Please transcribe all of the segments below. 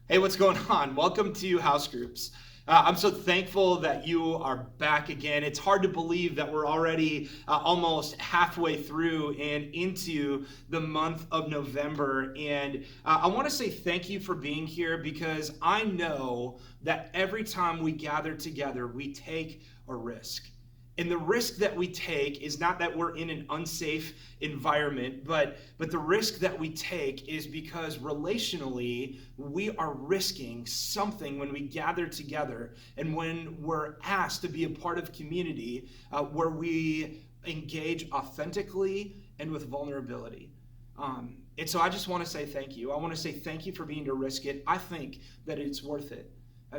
Hey, what's going on? Welcome to House Groups. I'm so thankful that you are back again. It's hard to believe that we're already almost halfway through and into the month of November. And I want to say thank you for being here because I know that every time we gather together, we take a risk. And the risk that we take is not that we're in an unsafe environment, but the risk that we take is because relationally we are risking something when we gather together and when we're asked to be a part of community where we engage authentically and with vulnerability. And so I just want to say thank you. I want to say thank you for being to risk it. I think that it's worth it.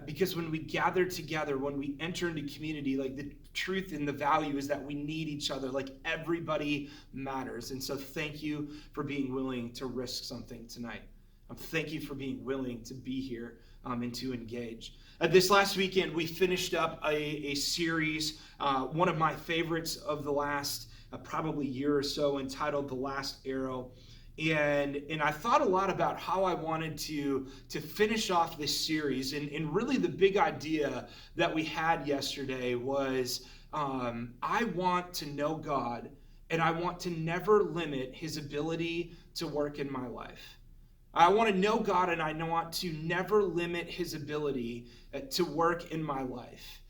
Because when we gather together, when we enter into community, like the truth and the value is that we need each other, like everybody matters. And so thank you for being willing to risk something tonight. Thank you for being willing to be here and to engage. This last weekend, we finished up a series, one of my favorites of the last probably year or so, entitled The Last Arrow. And I thought a lot about how I wanted to finish off this series. And really the big idea that we had yesterday was I want to know God and I want to never limit his ability to work in my life. I want to know God and I want to never limit his ability to work in my life.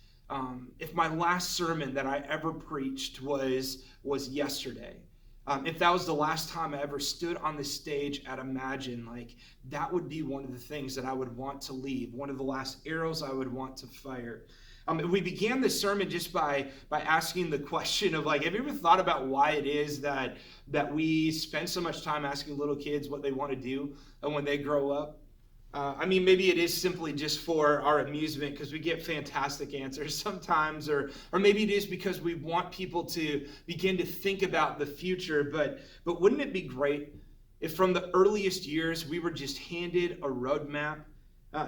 If my last sermon that I ever preached was yesterday, if that was the last time I ever stood on the stage at Imagine, like that would be one of the things that I would want to leave, one of the last arrows I would want to fire. We began this sermon just by asking the question of like, have you ever thought about why it is that we spend so much time asking little kids what they want to do when they grow up? Maybe it is simply just for our amusement because we get fantastic answers sometimes, or maybe it is because we want people to begin to think about the future. But wouldn't it be great if from the earliest years we were just handed a roadmap,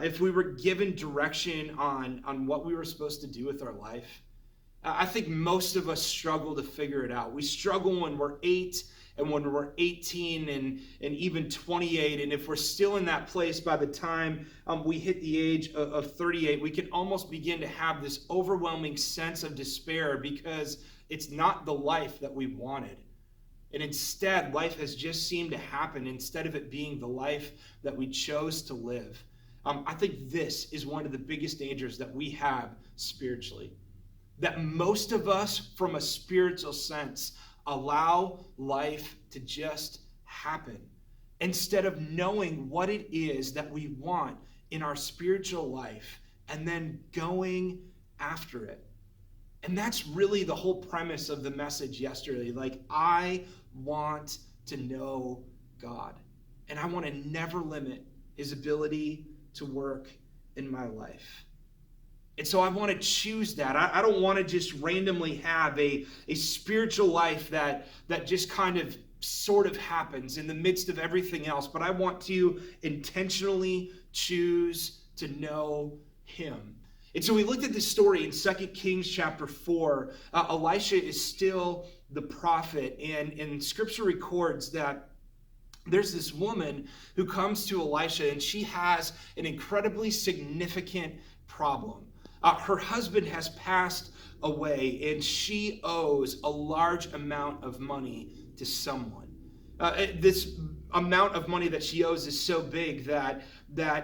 if we were given direction on what we were supposed to do with our life? I think most of us struggle to figure it out. We struggle when we're 8 and when we're 18 and even 28. And if we're still in that place by the time we hit the age of 38, we can almost begin to have this overwhelming sense of despair because it's not the life that we wanted. And instead, life has just seemed to happen instead of it being the life that we chose to live. I think this is one of the biggest dangers that we have spiritually. That most of us, from a spiritual sense, allow life to just happen instead of knowing what it is that we want in our spiritual life and then going after it. And that's really the whole premise of the message yesterday. Like, I want to know God, and I want to never limit his ability to work in my life. And so I want to choose that. I don't want to just randomly have a spiritual life that just kind of sort of happens in the midst of everything else, but I want to intentionally choose to know him. And so we looked at this story in 2 Kings chapter 4. Elisha is still the prophet, and scripture records that there's this woman who comes to Elisha, and she has an incredibly significant problem. Her husband has passed away, and she owes a large amount of money to someone. This amount of money that she owes is so big that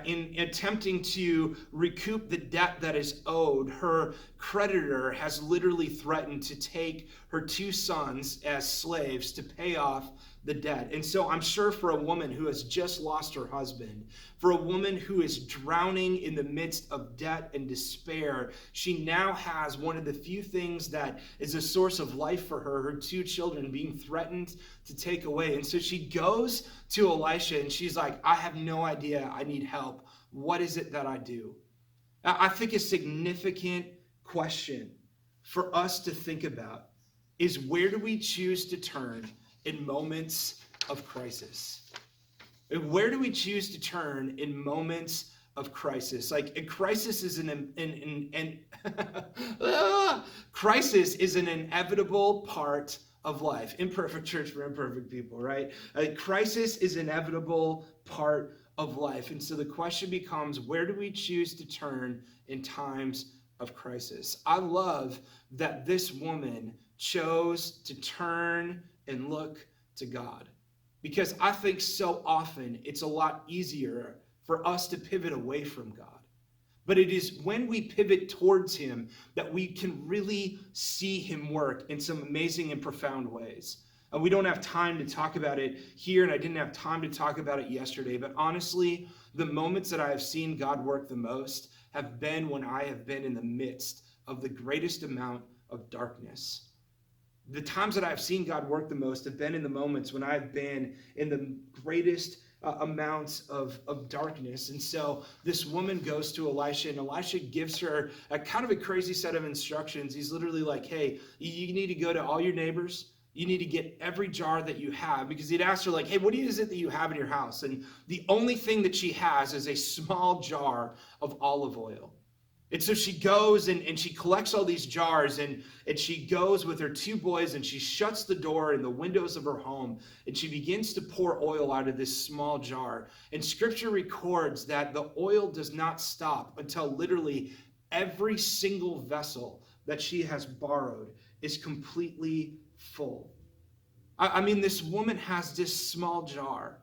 in attempting to recoup the debt that is owed, her creditor has literally threatened to take her 2 sons as slaves to pay off the debt. And so I'm sure for a woman who has just lost her husband, for a woman who is drowning in the midst of debt and despair, she now has one of the few things that is a source of life for her 2 children being threatened to take away. And so she goes to Elisha and she's like, I have no idea. I need help. What is it that I do? I think a significant question for us to think about is, where do we choose to turn in moments of crisis? And where do we choose to turn in moments of crisis? Like, a crisis is crisis is an inevitable part of life. Imperfect church for imperfect people, right? A crisis is an inevitable part of life. And so the question becomes, where do we choose to turn in times of crisis? I love that this woman chose to turn and look to God, because I think so often it's a lot easier for us to pivot away from God. But it is when we pivot towards him that we can really see him work in some amazing and profound ways. We don't have time to talk about it here, and I didn't have time to talk about it yesterday, but honestly, the moments that I have seen God work the most have been when I have been in the midst of the greatest amount of darkness. The times that I've seen God work the most have been in the moments when I've been in the greatest amounts of darkness. And so this woman goes to Elisha, and Elisha gives her a kind of a crazy set of instructions. He's literally like, hey, you need to go to all your neighbors. You need to get every jar that you have, because he'd asked her like, hey, what is it that you have in your house? And the only thing that she has is a small jar of olive oil. And so she goes and she collects all these jars, and she goes with her two boys, and she shuts the door and the windows of her home, and she begins to pour oil out of this small jar. And scripture records that the oil does not stop until literally every single vessel that she has borrowed is completely full. I mean, this woman has this small jar,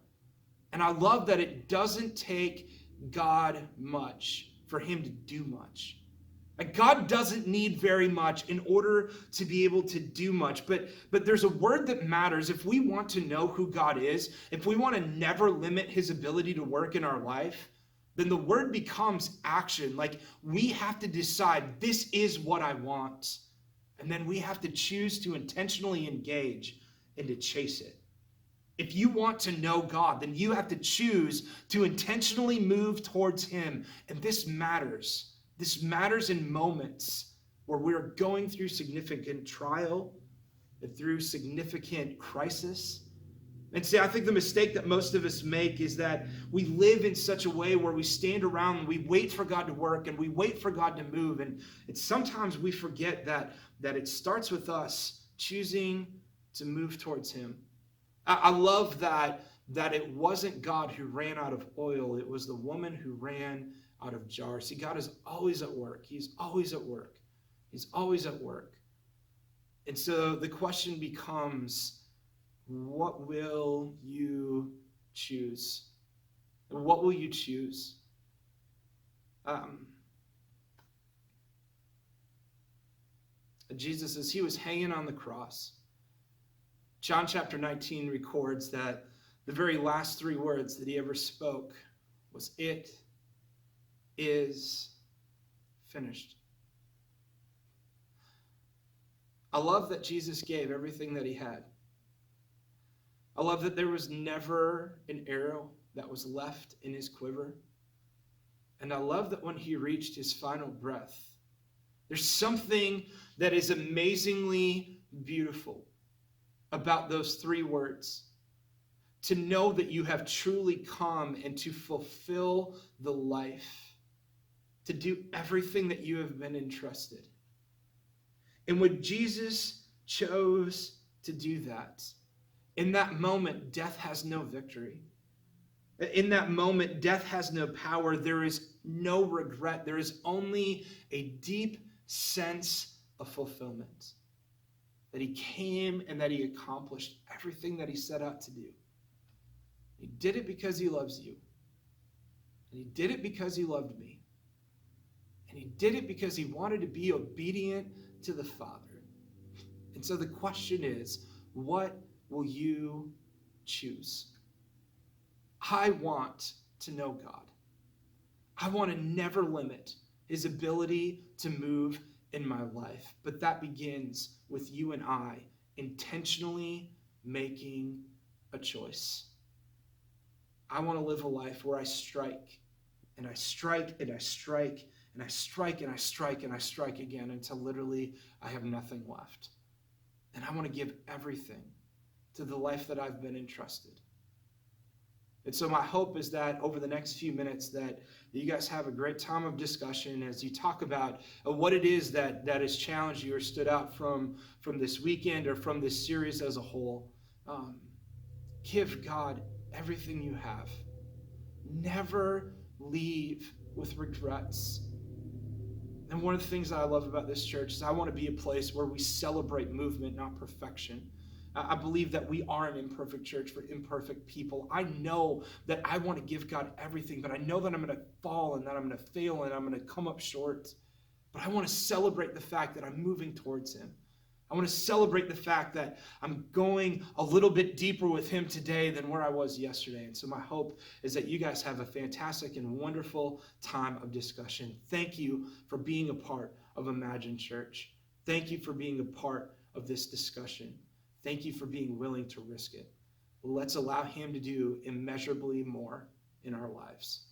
and I love that it doesn't take God much for him to do much. Like, God doesn't need very much in order to be able to do much, but there's a word that matters. If we want to know who God is, if we want to never limit his ability to work in our life, then the word becomes action. Like, we have to decide, this is what I want. And then we have to choose to intentionally engage and to chase it. If you want to know God, then you have to choose to intentionally move towards him. And this matters. This matters in moments where we're going through significant trial and through significant crisis. And see, I think the mistake that most of us make is that we live in such a way where we stand around and we wait for God to work and we wait for God to move. And sometimes we forget that it starts with us choosing to move towards him. I love that it wasn't God who ran out of oil. It was the woman who ran out of jars. See, God is always at work. He's always at work. He's always at work. And so the question becomes, what will you choose? What will you choose? Jesus, as he was hanging on the cross, John chapter 19 records that the very last three words that he ever spoke was, "It is finished." I love that Jesus gave everything that he had. I love that there was never an arrow that was left in his quiver. And I love that when he reached his final breath, there's something that is amazingly beautiful about those three words. To know that you have truly come and to fulfill the life, to do everything that you have been entrusted. And when Jesus chose to do that, in that moment, death has no victory. In that moment, death has no power. There is no regret. There is only a deep sense of fulfillment. That he came and that he accomplished everything that he set out to do. He did it because he loves you. And he did it because he loved me. And he did it because he wanted to be obedient to the Father. And so the question is, what will you choose? I want to know God. I want to never limit his ability to move in my life. But that begins with you and I intentionally making a choice. I want to live a life where I strike and I strike and I strike and I strike and I strike and I strike again until literally I have nothing left. And I want to give everything to the life that I've been entrusted. And so my hope is that over the next few minutes that you guys have a great time of discussion as you talk about what it is that has challenged you or stood out from this weekend or from this series as a whole. Give God everything you have. Never leave with regrets. And one of the things that I love about this church is I want to be a place where we celebrate movement, not perfection. I believe that we are an imperfect church for imperfect people. I know that I want to give God everything, but I know that I'm going to fall and that I'm going to fail and I'm going to come up short. But I want to celebrate the fact that I'm moving towards him. I want to celebrate the fact that I'm going a little bit deeper with him today than where I was yesterday. And so my hope is that you guys have a fantastic and wonderful time of discussion. Thank you for being a part of Imagine Church. Thank you for being a part of this discussion. Thank you for being willing to risk it. Let's allow him to do immeasurably more in our lives.